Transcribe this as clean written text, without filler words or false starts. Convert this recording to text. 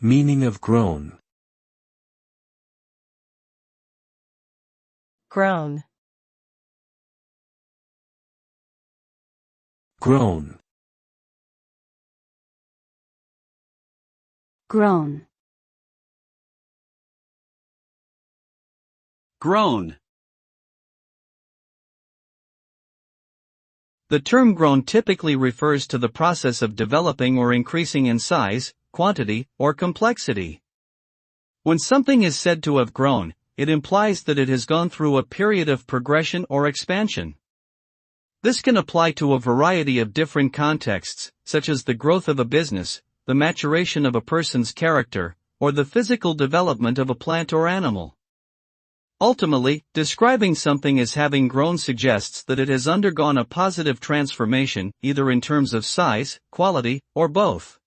Meaning of grown. Grown. Grown. Grown. Grown. The term grown typically refers to the process of developing or increasing in size, quantity, or complexity. When something is said to have grown, it implies that it has gone through a period of progression or expansion. This can apply to a variety of different contexts, such as the growth of a business, the maturation of a person's character, or the physical development of a plant or animal. Ultimately, describing something as having grown suggests that it has undergone a positive transformation, either in terms of size, quality, or both.